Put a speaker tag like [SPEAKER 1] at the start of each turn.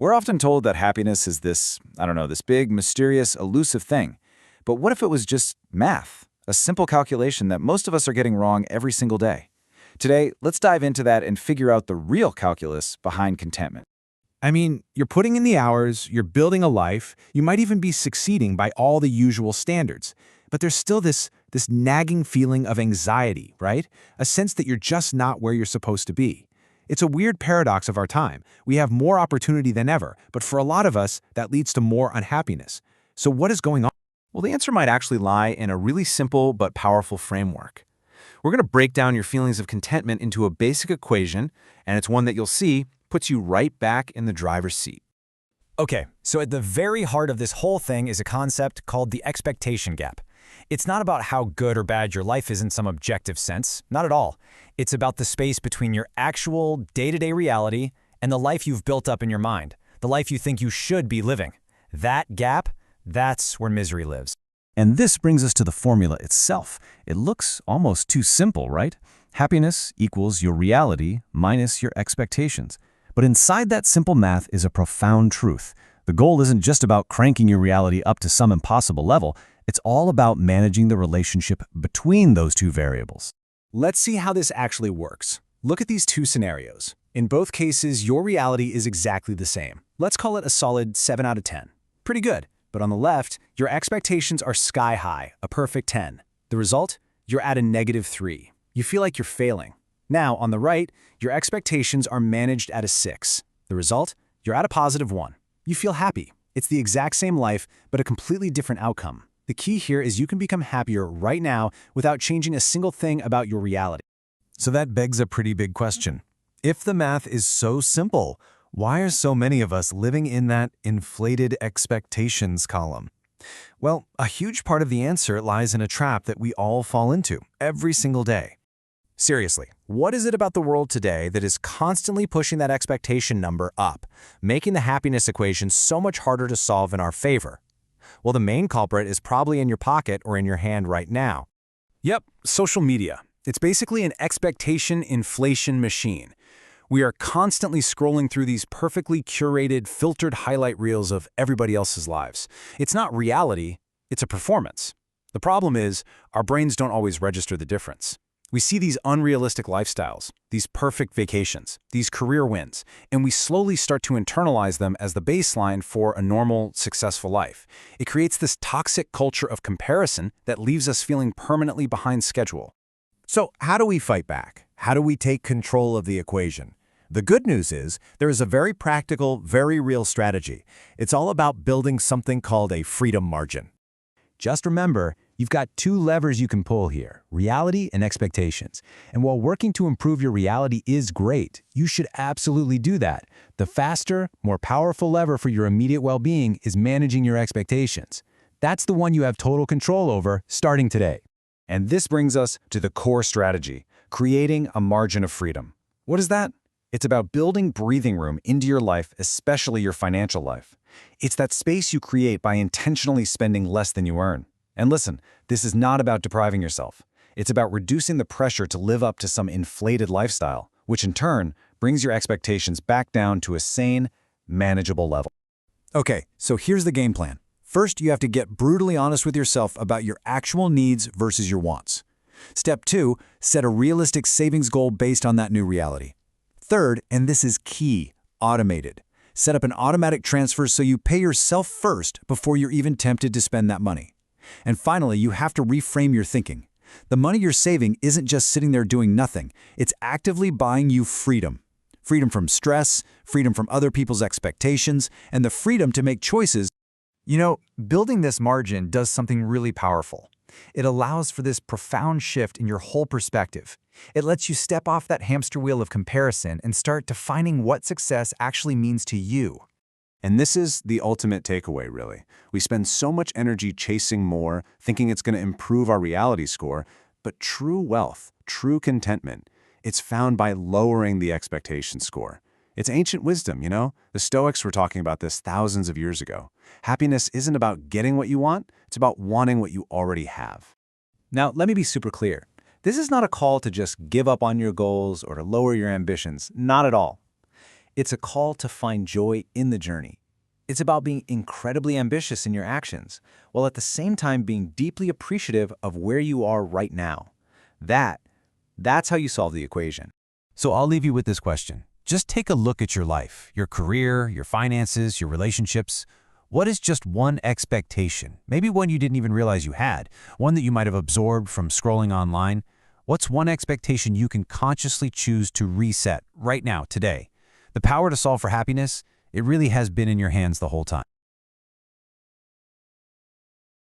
[SPEAKER 1] We're often told that happiness is this, this big, mysterious, elusive thing. But what if it was just math? A simple calculation that most of us are getting wrong every single day. Today, let's dive into that and figure out the real calculus behind contentment.
[SPEAKER 2] I mean, you're putting in the hours, you're building a life, you might even be succeeding by all the usual standards. But there's still this nagging feeling of anxiety, right? A sense that you're just not where you're supposed to be. It's a weird paradox of our time. We have more opportunity than ever, but for a lot of us, that leads to more unhappiness. So what is going on?
[SPEAKER 3] Well, the answer might actually lie in a really simple but powerful framework. We're going to break down your feelings of contentment into a basic equation, and it's one that you'll see puts you right back in the driver's seat.
[SPEAKER 4] Okay, so at the very heart of this whole thing is a concept called the expectation gap. It's not about how good or bad your life is in some objective sense, not at all. It's about the space between your actual day-to-day reality and the life you've built up in your mind, the life you think you should be living. That gap, that's where misery lives.
[SPEAKER 5] And this brings us to the formula itself. It looks almost too simple, right? Happiness equals your reality minus your expectations. But inside that simple math is a profound truth. The goal isn't just about cranking your reality up to some impossible level. It's all about managing the relationship between those two variables.
[SPEAKER 4] Let's see how this actually works. Look at these two scenarios. In both cases, your reality is exactly the same. Let's call it a solid 7 out of 10. Pretty good. But on the left, your expectations are sky high, a perfect 10. The result? You're at a -3. You feel like you're failing. Now, on the right, your expectations are managed at a 6. The result? You're at a +1. You feel happy. It's the exact same life, but a completely different outcome. The key here is you can become happier right now without changing a single thing about your reality.
[SPEAKER 2] So that begs a pretty big question. If the math is so simple, why are so many of us living in that inflated expectations column? Well, a huge part of the answer lies in a trap that we all fall into every single day.
[SPEAKER 4] Seriously, what is it about the world today that is constantly pushing that expectation number up, making the happiness equation so much harder to solve in our favor? Well, the main culprit is probably in your pocket or in your hand right now. Yep, social media. It's basically an expectation inflation machine. We are constantly scrolling through these perfectly curated, filtered highlight reels of everybody else's lives. It's not reality, it's a performance. The problem is, our brains don't always register the difference. We see these unrealistic lifestyles, these perfect vacations, these career wins, and we slowly start to internalize them as the baseline for a normal, successful life. It creates this toxic culture of comparison that leaves us feeling permanently behind schedule.
[SPEAKER 6] So how do we fight back? How do we take control of the equation? The good news is there is a very practical, very real strategy. It's all about building something called a freedom margin.
[SPEAKER 5] Just remember, you've got two levers you can pull here, reality and expectations. And while working to improve your reality is great, you should absolutely do that. The faster, more powerful lever for your immediate well-being is managing your expectations. That's the one you have total control over starting today.
[SPEAKER 1] And this brings us to the core strategy, creating a margin of freedom. What is that? It's about building breathing room into your life, especially your financial life. It's that space you create by intentionally spending less than you earn. And listen, this is not about depriving yourself. It's about reducing the pressure to live up to some inflated lifestyle, which in turn brings your expectations back down to a sane, manageable level.
[SPEAKER 4] Okay, so here's the game plan. First, you have to get brutally honest with yourself about your actual needs versus your wants. Step 2, set a realistic savings goal based on that new reality. Third, and this is key, automate it. Set up an automatic transfer so you pay yourself first before you're even tempted to spend that money. And finally, you have to reframe your thinking. The money you're saving isn't just sitting there doing nothing. It's actively buying you freedom. Freedom from stress, freedom from other people's expectations, and the freedom to make choices. You know, building this margin does something really powerful. It allows for this profound shift in your whole perspective. It lets you step off that hamster wheel of comparison and start defining what success actually means to you.
[SPEAKER 3] And this is the ultimate takeaway, really. We spend so much energy chasing more, thinking it's going to improve our reality score, but true wealth, true contentment, it's found by lowering the expectation score. It's ancient wisdom, you know? The Stoics were talking about this thousands of years ago. Happiness isn't about getting what you want, it's about wanting what you already have.
[SPEAKER 4] Now, let me be super clear. This is not a call to just give up on your goals or to lower your ambitions. Not at all.
[SPEAKER 7] It's a call to find joy in the journey. It's about being incredibly ambitious in your actions, while at the same time being deeply appreciative of where you are right now. That's how you solve the equation.
[SPEAKER 5] So I'll leave you with this question. Just take a look at your life, your career, your finances, your relationships. What is just one expectation, maybe one you didn't even realize you had, one that you might have absorbed from scrolling online? What's one expectation you can consciously choose to reset right now, today? The power to solve for happiness, it really has been in your hands the whole time.